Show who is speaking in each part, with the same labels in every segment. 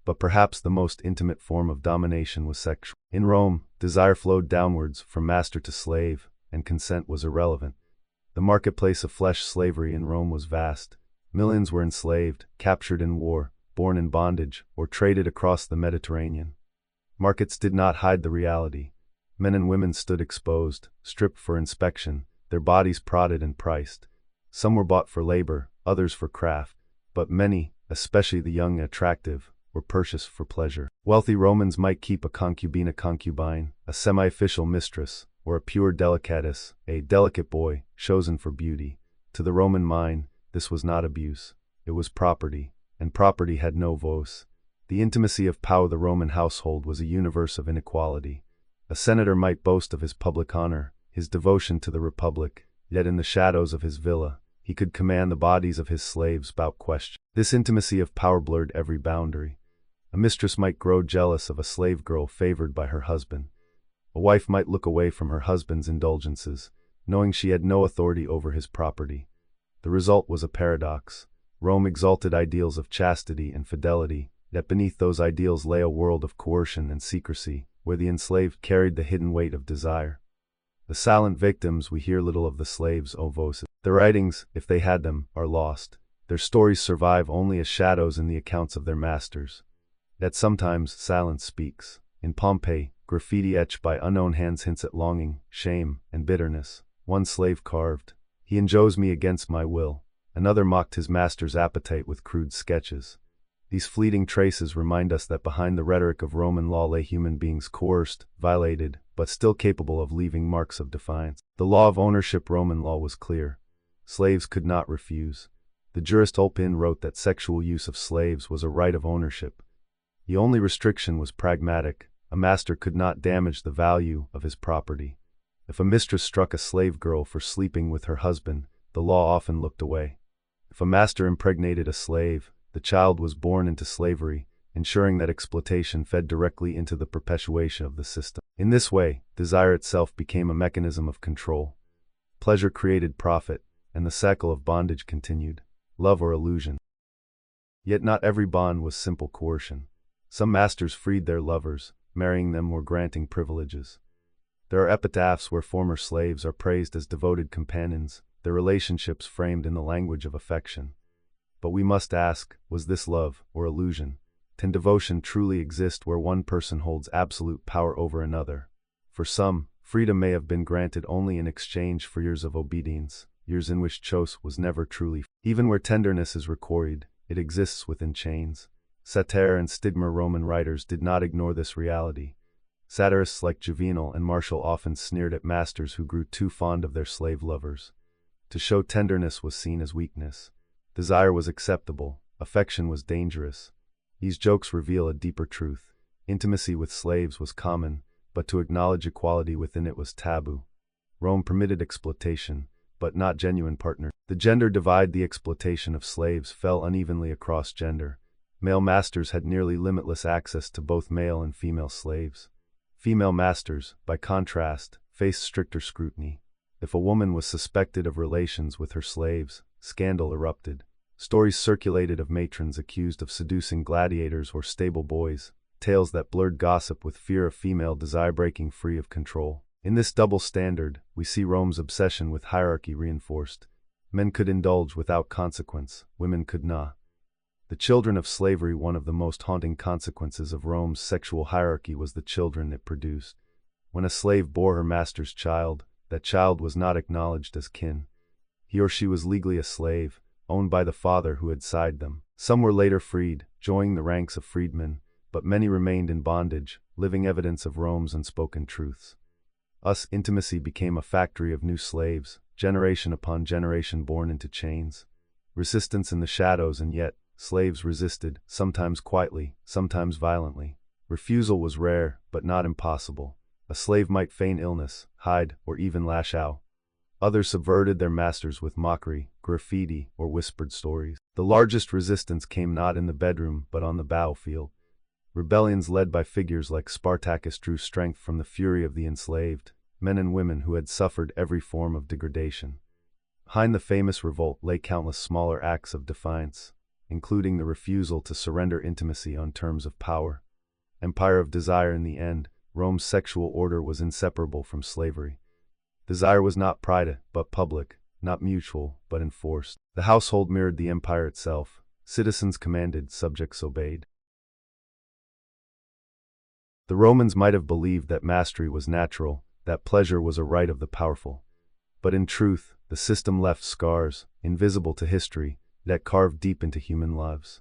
Speaker 1: but perhaps the most intimate form of domination was sexual. In Rome, desire flowed downwards from master to slave, and consent was irrelevant. The marketplace of flesh slavery in Rome was vast. Millions were enslaved, captured in war, born in bondage, or traded across the Mediterranean. Markets did not hide the reality. Men and women stood exposed, stripped for inspection, their bodies prodded and priced. Some were bought for labor, others for craft, but many, especially the young and attractive, were purchased for pleasure. Wealthy Romans might keep a concubine, a semi-official mistress, or a pure delicatus, a delicate boy, chosen for beauty. To the Roman mind, this was not abuse. It was property, and property had no voice. The intimacy of power of the Roman household was a universe of inequality. A senator might boast of his public honor, his devotion to the republic, yet in the shadows of his villa, he could command the bodies of his slaves without question. This intimacy of power blurred every boundary. A mistress might grow jealous of a slave girl favored by her husband. A wife might look away from her husband's indulgences, knowing she had no authority over his property. The result was a paradox. Rome exalted ideals of chastity and fidelity, yet beneath those ideals lay a world of coercion and secrecy, where the enslaved carried the hidden weight of desire. The silent victims we hear little of the slaves' voices. Their writings, if they had them, are lost. Their stories survive only as shadows in the accounts of their masters. Yet sometimes silence speaks. In Pompeii, graffiti etched by unknown hands hints at longing, shame, and bitterness. One slave carved, "He enjoys me against my will." Another mocked his master's appetite with crude sketches. These fleeting traces remind us that behind the rhetoric of Roman law lay human beings coerced, violated, but still capable of leaving marks of defiance. The law of ownership Roman law was clear. Slaves could not refuse. The jurist Ulpian wrote that sexual use of slaves was a right of ownership. The only restriction was pragmatic. A master could not damage the value of his property. If a mistress struck a slave girl for sleeping with her husband, the law often looked away. If a master impregnated a slave, the child was born into slavery, ensuring that exploitation fed directly into the perpetuation of the system. In this way, desire itself became a mechanism of control. Pleasure created profit, and the cycle of bondage continued, love or illusion. Yet not every bond was simple coercion. Some masters freed their lovers, marrying them or granting privileges. There are epitaphs where former slaves are praised as devoted companions, their relationships framed in the language of affection. But we must ask, was this love or illusion? Can devotion truly exist where one person holds absolute power over another? For some, freedom may have been granted only in exchange for years of obedience, years in which choice was never truly free. Even where tenderness is recorded, it exists within chains. Satire and stigma Roman writers did not ignore this reality. Satirists like Juvenal and Martial often sneered at masters who grew too fond of their slave lovers. To show tenderness was seen as weakness. Desire was acceptable, affection was dangerous. These jokes reveal a deeper truth. Intimacy with slaves was common, but to acknowledge equality within it was taboo. Rome permitted exploitation, but not genuine partners. The gender divide. The exploitation of slaves fell unevenly across gender. Male masters had nearly limitless access to both male and female slaves. Female masters, by contrast, faced stricter scrutiny. If a woman was suspected of relations with her slaves, scandal erupted. Stories circulated of matrons accused of seducing gladiators or stable boys, tales that blurred gossip with fear of female desire breaking free of control. In this double standard, we see Rome's obsession with hierarchy reinforced. Men could indulge without consequence, women could not. The children of slavery. One of the most haunting consequences of Rome's sexual hierarchy was the children it produced. When a slave bore her master's child, that child was not acknowledged as kin. He or she was legally a slave, owned by the father who had sired them. Some were later freed, joining the ranks of freedmen, but many remained in bondage, living evidence of Rome's unspoken truths. Thus, intimacy became a factory of new slaves, generation upon generation born into chains. Resistance in the shadows, and yet, slaves resisted, sometimes quietly, sometimes violently. Refusal was rare, but not impossible. A slave might feign illness, hide, or even lash out. Others subverted their masters with mockery, graffiti, or whispered stories. The largest resistance came not in the bedroom but on the battlefield. Rebellions led by figures like Spartacus drew strength from the fury of the enslaved, men and women who had suffered every form of degradation. Behind the famous revolt lay countless smaller acts of defiance. including the refusal to surrender intimacy on terms of power. Empire of desire. In the end, Rome's sexual order was inseparable from slavery. Desire was not private, but public, not mutual, but enforced. The household mirrored the empire itself. Citizens commanded, subjects obeyed. The Romans might have believed that mastery was natural, that pleasure was a right of the powerful. But in truth, the system left scars, invisible to history, that carved deep into human lives.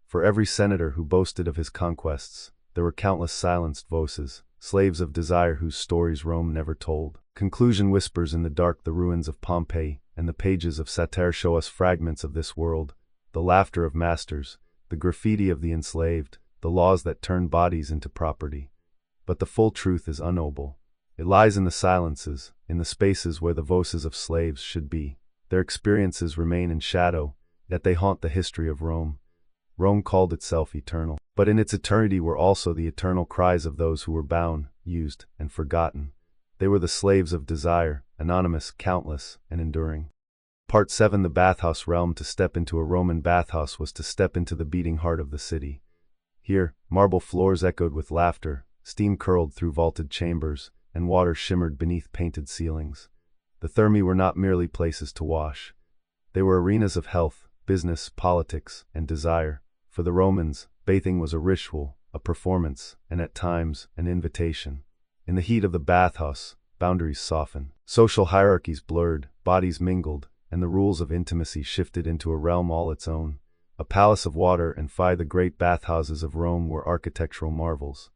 Speaker 1: For every senator who boasted of his conquests, there were countless silenced voices, slaves of desire whose stories Rome never told. Conclusion whispers in the dark. The ruins of Pompeii and the pages of satire show us fragments of this world, the laughter of masters, the graffiti of the enslaved, the laws that turn bodies into property. But the full truth is unknowable. It lies in the silences, in the spaces where the voices of slaves should be. Their experiences remain in shadow, yet they haunt the history of Rome. Rome called itself eternal, but in its eternity were also the eternal cries of those who were bound, used, and forgotten. They were the slaves of desire, anonymous, countless, and enduring. Part 7. The bathhouse realm. To step into a Roman bathhouse was to step into the beating heart of the city. Here, marble floors echoed with laughter, steam curled through vaulted chambers, and water shimmered beneath painted ceilings. The thermae were not merely places to wash. They were arenas of health, business, politics, and desire. For the Romans, bathing was a ritual, a performance, and at times, an invitation. In the heat of the bathhouse, boundaries softened. Social hierarchies blurred, bodies mingled, and the rules of intimacy shifted into a realm all its own. A palace of water and fire. The great bathhouses of Rome were architectural marvels.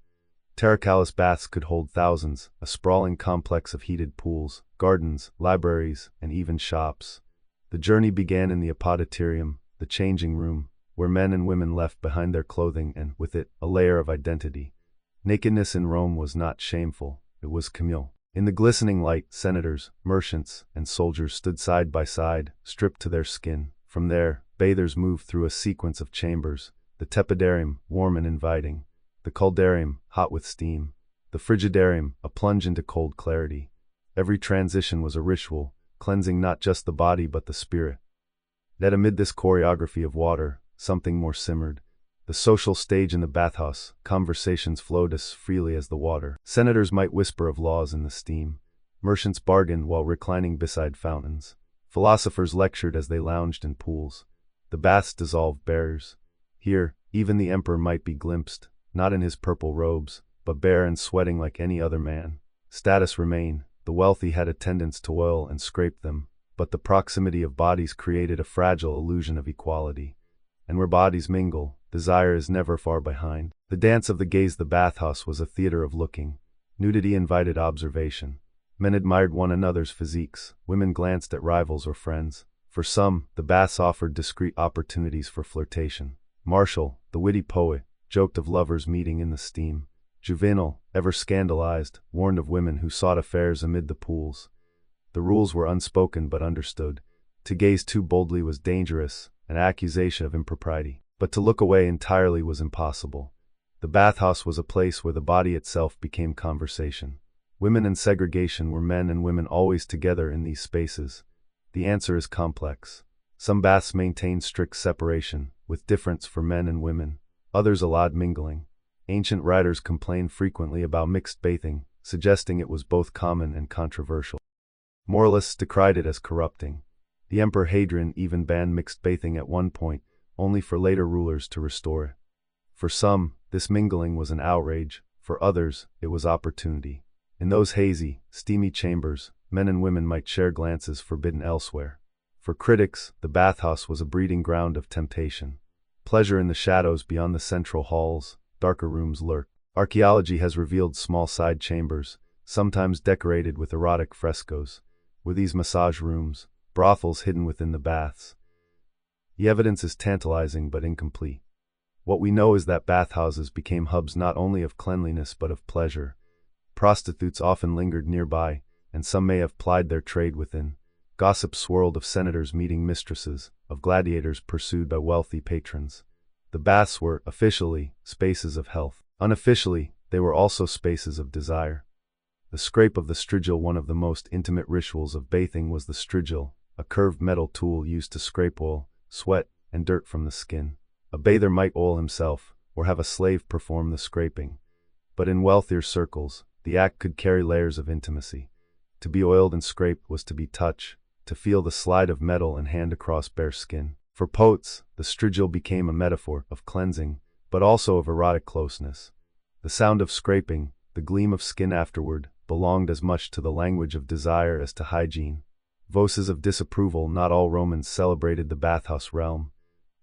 Speaker 1: Terracallous baths could hold thousands, a sprawling complex of heated pools, gardens, libraries, and even shops. The journey began in the apoditerium, the changing room, where men and women left behind their clothing and, with it, a layer of identity. Nakedness in Rome was not shameful, it was communal. In the glistening light, senators, merchants, and soldiers stood side by side, stripped to their skin. From there, bathers moved through a sequence of chambers, the tepidarium, warm and inviting, the caldarium, hot with steam, the frigidarium, a plunge into cold clarity. Every transition was a ritual, cleansing not just the body but the spirit. Yet amid this choreography of water, something more simmered. The social stage in the bathhouse, conversations flowed as freely as the water. Senators might whisper of laws in the steam. Merchants bargained while reclining beside fountains. Philosophers lectured as they lounged in pools. The baths dissolved barriers. Here, even the emperor might be glimpsed, not in his purple robes, but bare and sweating like any other man. Status remained. The wealthy had attendants toil and scrape them, but the proximity of bodies created a fragile illusion of equality. And where bodies mingle, desire is never far behind. The dance of the gaze. The bathhouse was a theater of looking. Nudity invited observation. Men admired one another's physiques, women glanced at rivals or friends. For some, the baths offered discreet opportunities for flirtation. Martial, the witty poet, joked of lovers meeting in the steam. Juvenal, ever scandalized, warned of women who sought affairs amid the pools. The rules were unspoken but understood. To gaze too boldly was dangerous, an accusation of impropriety. But to look away entirely was impossible. The bathhouse was a place where the body itself became conversation. Women and segregation. Were men and women always together in these spaces? The answer is complex. Some baths maintained strict separation, with difference for men and women. Others allowed mingling. Ancient writers complained frequently about mixed bathing, suggesting it was both common and controversial. Moralists decried it as corrupting. The Emperor Hadrian even banned mixed bathing at one point, only for later rulers to restore it. For some, this mingling was an outrage, for others, it was opportunity. In those hazy, steamy chambers, men and women might share glances forbidden elsewhere. For critics, the bathhouse was a breeding ground of temptation. Pleasure in the shadows beyond the central halls, darker rooms lurked. Archaeology has revealed small side chambers, sometimes decorated with erotic frescoes. Were these massage rooms, brothels hidden within the baths? The evidence is tantalizing but incomplete. What we know is that bathhouses became hubs not only of cleanliness but of pleasure. Prostitutes often lingered nearby, and some may have plied their trade within. Gossip swirled of senators meeting mistresses, of gladiators pursued by wealthy patrons. The baths were, officially, spaces of health. Unofficially, they were also spaces of desire. The scrape of the strigil. One of the most intimate rituals of bathing was the strigil, a curved metal tool used to scrape oil, sweat, and dirt from the skin. A bather might oil himself, or have a slave perform the scraping. But in wealthier circles, the act could carry layers of intimacy. To be oiled and scraped was to be touch, to feel the slide of metal and hand across bare skin. For poets, the strigil became a metaphor of cleansing, but also of erotic closeness. The sound of scraping, the gleam of skin afterward, belonged as much to the language of desire as to hygiene. Voices of disapproval, not all Romans celebrated the bathhouse realm.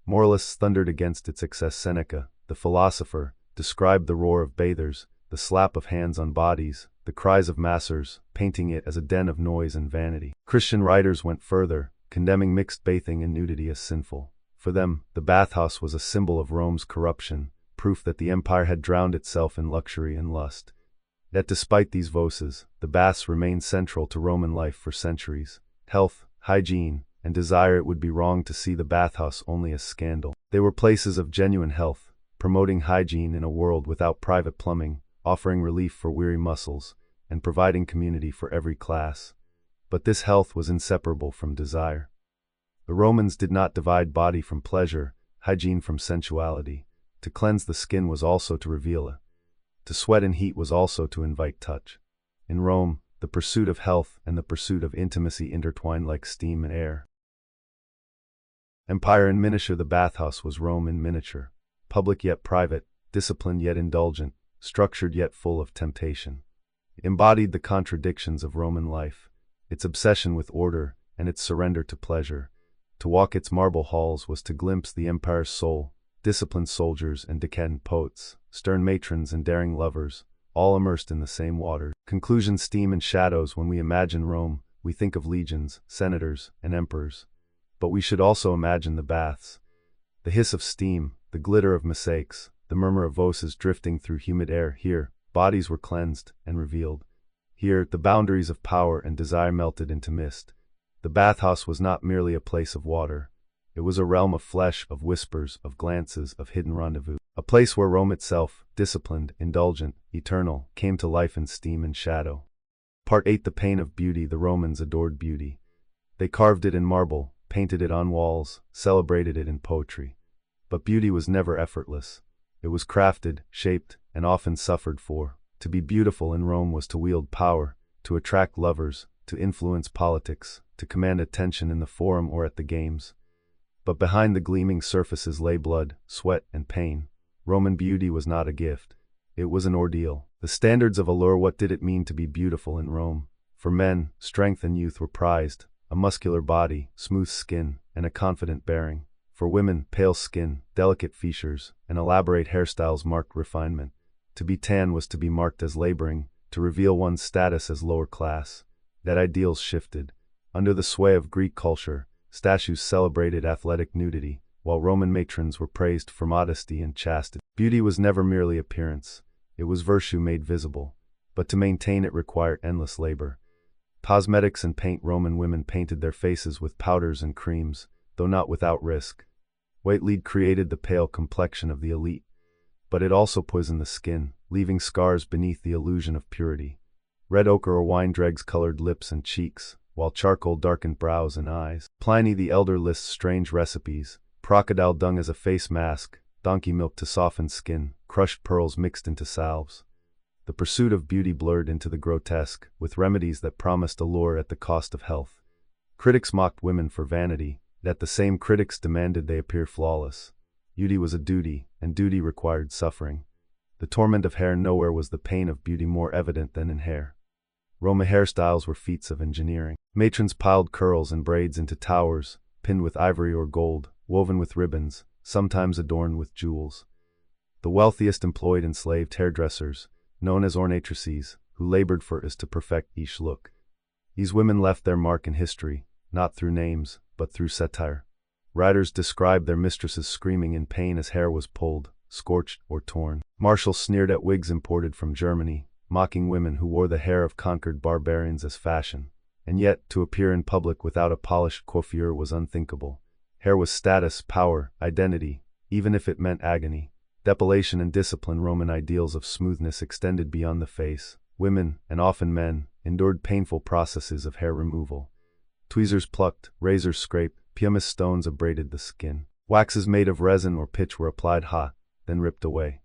Speaker 1: Moralists thundered against its excess. Seneca, the philosopher, described the roar of bathers, the slap of hands on bodies, the cries of masseurs, painting it as a den of noise and vanity. Christian writers went further, condemning mixed bathing and nudity as sinful. For them, the bathhouse was a symbol of Rome's corruption, proof that the empire had drowned itself in luxury and lust. Yet despite these voices, the baths remained central to Roman life for centuries. Health, hygiene, and desire. It would be wrong to see the bathhouse only as scandal. They were places of genuine health, promoting hygiene in a world without private plumbing, offering relief for weary muscles, and providing community for every class. But this health was inseparable from desire. The Romans did not divide body from pleasure, hygiene from sensuality. To cleanse the skin was also to reveal it. To sweat and heat was also to invite touch. In Rome, the pursuit of health and the pursuit of intimacy intertwined like steam and air. Empire in miniature. The bathhouse was Rome in miniature. Public yet private, disciplined yet indulgent, structured yet full of temptation. It embodied the contradictions of Roman life, its obsession with order and its surrender to pleasure. To walk its marble halls was to glimpse the empire's soul, disciplined soldiers and decadent poets, stern matrons and daring lovers, all immersed in the same water. Conclusion. Steam and shadows. When we imagine Rome, we think of legions, senators, and emperors. But we should also imagine the baths. The hiss of steam, the glitter of mosaics, the murmur of voices drifting through humid air. Here, bodies were cleansed and revealed. Here, the boundaries of power and desire melted into mist. The bathhouse was not merely a place of water. It was a realm of flesh, of whispers, of glances, of hidden rendezvous. A place where Rome itself, disciplined, indulgent, eternal, came to life in steam and shadow. Part 8. The pain of beauty. The Romans adored beauty. They carved it in marble, painted it on walls, celebrated it in poetry. But beauty was never effortless. It was crafted, shaped, and often suffered for. To be beautiful in Rome was to wield power, to attract lovers, to influence politics, to command attention in the forum or at the games. But behind the gleaming surfaces lay blood, sweat, and pain. Roman beauty was not a gift. It was an ordeal. The standards of allure. What did it mean to be beautiful in Rome? For men, strength and youth were prized, a muscular body, smooth skin, and a confident bearing. For women, pale skin, delicate features, and elaborate hairstyles marked refinement. To be tan was to be marked as laboring, to reveal one's status as lower class. That ideals shifted. Under the sway of Greek culture, statues celebrated athletic nudity, while Roman matrons were praised for modesty and chastity. Beauty was never merely appearance. It was virtue made visible. But to maintain it required endless labor. Cosmetics and paint. Roman women painted their faces with powders and creams, though not without risk. White lead created the pale complexion of the elite, but it also poisoned the skin, leaving scars beneath the illusion of purity. Red ochre or wine dregs colored lips and cheeks, while charcoal darkened brows and eyes. Pliny the Elder lists strange recipes: crocodile dung as a face mask, donkey milk to soften skin, crushed pearls mixed into salves. The pursuit of beauty blurred into the grotesque, with remedies that promised allure at the cost of health. Critics mocked women for vanity, yet the same critics demanded they appear flawless. Beauty was a duty, and duty required suffering. The torment of hair. Nowhere was the pain of beauty more evident than in hair. Roman hairstyles were feats of engineering. Matrons piled curls and braids into towers, pinned with ivory or gold, woven with ribbons, sometimes adorned with jewels. The wealthiest employed enslaved hairdressers, known as ornatrices, who labored for us to perfect each look. These women left their mark in history, not through names, but through satire. Writers described their mistresses screaming in pain as hair was pulled, scorched, or torn. Marshals sneered at wigs imported from Germany, mocking women who wore the hair of conquered barbarians as fashion. And yet, to appear in public without a polished coiffure was unthinkable. Hair was status, power, identity, even if it meant agony. Depilation and discipline. Roman ideals of smoothness extended beyond the face. Women, and often men, endured painful processes of hair removal. Tweezers plucked, razors scraped, pumice stones abraded the skin. Waxes made of resin or pitch were applied hot, then ripped away.